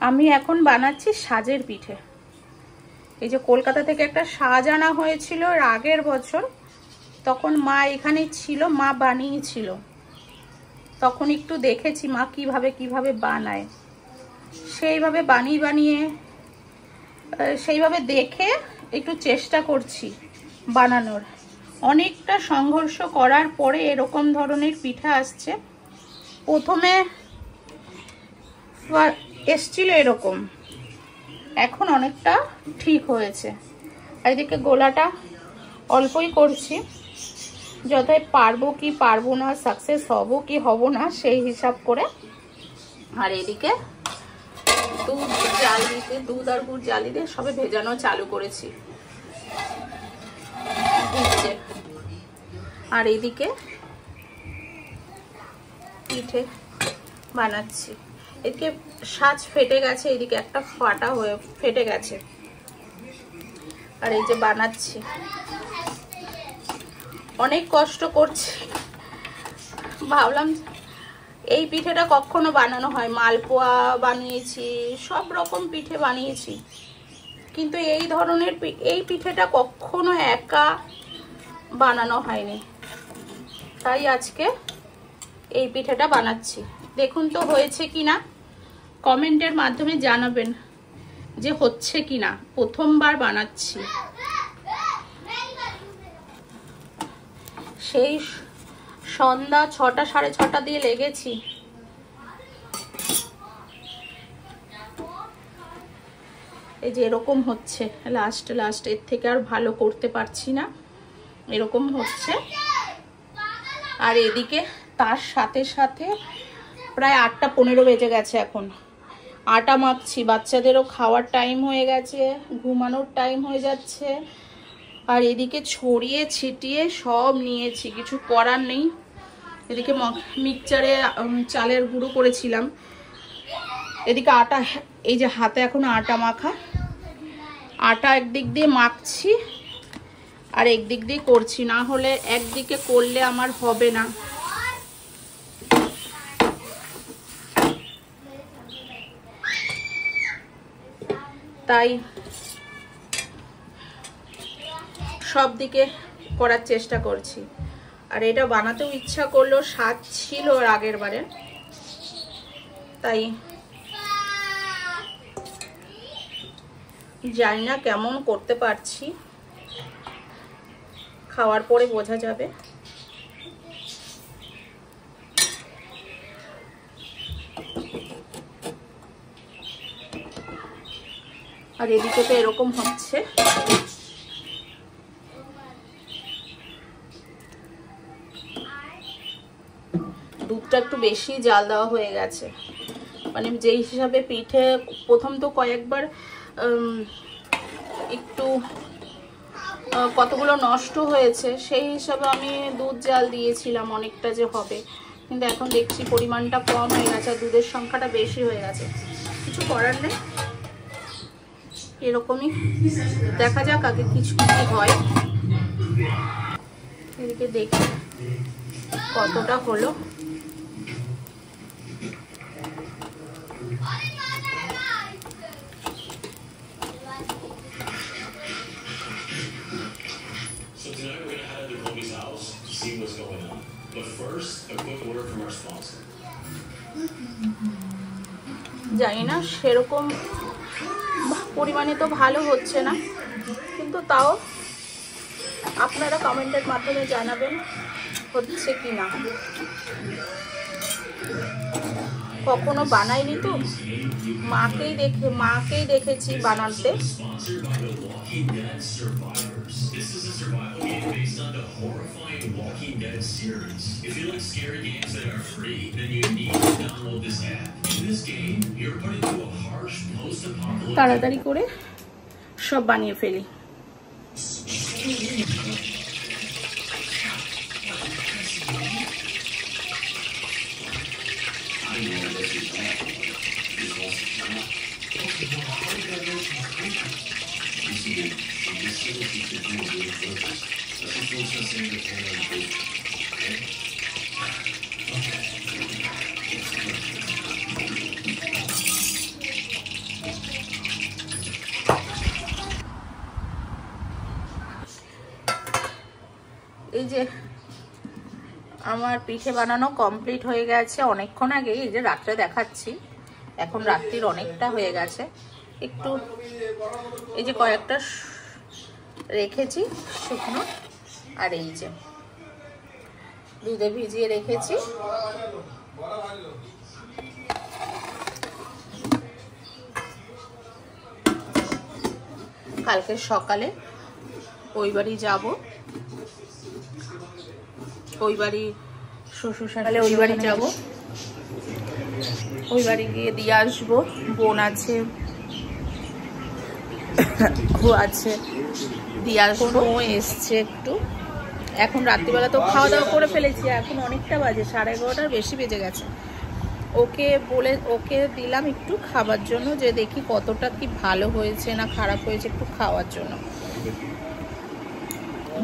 আমি এখন বানাচ্ছি সাজের পিঠে। এই যে কলকাতা থেকে একটা সাজ আনা হয়েছিল আগের বছর, তখন মা এখানে ছিল, মা বানিয়েছিল, তখন একটু দেখেছি মা কিভাবে বানায়, সেইভাবে বানিয়ে সেইভাবে দেখে একটু চেষ্টা করছি বানানোর। অনেকটা সংঘর্ষ করার পরে এরকম ধরনের পিঠা আসছে। প্রথমে এসছিল এরকম, এখন অনেকটা ঠিক হয়েছে। আর এদিকে গোলাটা অল্পই করছি, যতই পারবো কি পারবো না, সাকসেস হব কি হব না সেই হিসাব করে। আর এদিকে দুধ আর গুড় জাল দিতে সবে ভেজানো চালু করেছি। আর এদিকে পিঠে বানাচ্ছি। এদিকে সাজ ফেটে গেছে, এদিকে একটা ফাটা হয়ে ফেটে গেছে। আর এই যে বানাচ্ছি, অনেক কষ্ট করছি। ভাবলাম এই পিঠেটা কখনো বানানো হয়, মালপোয়া বানিয়েছি, সব রকম পিঠে বানিয়েছি, কিন্তু এই ধরনের এই পিঠেটা কখনো একা বানানো হয়নি। তাই আজকে এই পিঠেটা বানাচ্ছি। দেখুন তো হয়েছে কিনা, কমেন্টের মাধ্যমে জানাবেন যে হচ্ছে কিনা। প্রথমবার বানাচ্ছি, সেই সন্ধ্যা 6টা সাড়ে 6টা দিয়ে লেগেছি। এই যে এরকম হচ্ছে, লাস্ট এর থেকে আর ভালো করতে পারছি না, এরকম হচ্ছে। আর এদিকে তার সাথে সাথে প্রায় 8টা 15 বেজে গেছে, এখন আটা মাখছি। বাচ্চাদেরও খাওয়ার টাইম হয়ে গেছে, ঘুমানোর টাইম হয়ে যাচ্ছে। আর এদিকে ছড়িয়ে ছিটিয়ে সব নিয়েছি, কিছু করার নেই। এদিকে মিক্সচারে চালের গুঁড়ো করেছিলাম, এদিকে আটা, এই যে হাতে এখন আটা মাখা, আটা একদিক দিয়ে মাখছি আর একদিক দিয়ে করছি, না হলে একদিকে করলে আমার হবে না। তাই সব দিকে করার চেষ্টা করছি। আর এটা বানাতেও ইচ্ছা করলো, স্বাদ ছিল আগের বারে, তাই জানি না কেমন করতে পারছি, খাওয়ার পরে বোঝা যাবে। আর এদিকে তো এরকম হচ্ছে। দুধটা একটু বেশি জাল দেওয়া হয়ে গেছে, মানে যেই হিসাবে পিঠে প্রথম তো কয়েকবার একটু কতগুলো নষ্ট হয়েছে, সেই হিসাবে আমি দুধ জাল দিয়েছিলাম অনেকটা যে হবে, কিন্তু এখন দেখছি পরিমাণটা কম হয়ে গেছে, দুধের সংখ্যাটা বেশি হয়ে গেছে। কিছু করার নেই, এরকমই দেখা যাক আগে কিছু কি হয়। এদিকে দেখি কতটা হলো। জানি না সেরকম পরিমাণে তো ভালো হচ্ছে না, কিন্তু তাও আপনারা কমেন্টের মাধ্যমে জানাবেন হচ্ছে কি না। কখনো বানাইনি তো, মাকেই দেখেছি বানাতে। তাড়াতাড়ি করে সব বানিয়ে ফেলি। যে আমার পিঠে বানানো কমপ্লিট হয়ে গেছে অনেকক্ষণ আগে। এই যে রাত্রে দেখাচ্ছি, এখন রাত্রির অনেকটা হয়ে গেছে। একটু এই যে কয়েকটা রেখেছি শুকনো, আর এই যে দুধে ভিজিয়ে রেখেছি। কালকে সকালে ওই বাড়ি যাবো, ওই বাড়ি শ্বশুর শাশুড়ি, ওই বাড়ি যাবো, ওই বাড়ি গিয়ে দিয়ে আসবো। বোন আছে, ও আছে, দিয়ে আসবো। ও এসছে একটু। এখন রাত্রিবেলা তো খাওয়া দাওয়া করে ফেলেছি, এখন অনেকটা বাজে, 11:30টার বেশি বেজে গেছে। ওকে দিলাম একটু খাবার জন্য, যে দেখি কতটা কি ভালো হয়েছে না খারাপ হয়েছে, একটু খাওয়ার জন্য।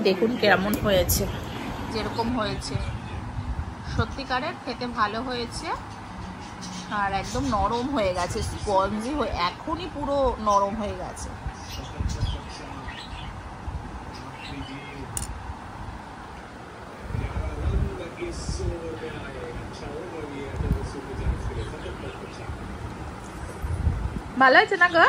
দেখুন কেমন হয়েছে, যেরকম হয়েছে সত্যিকারের খেতে ভালো হয়েছে। আর একদম নরম হয়ে গেছে, স্পঞ্জি হয়ে এখনই পুরো নরম হয়ে গেছে। ভালো আছে না গো?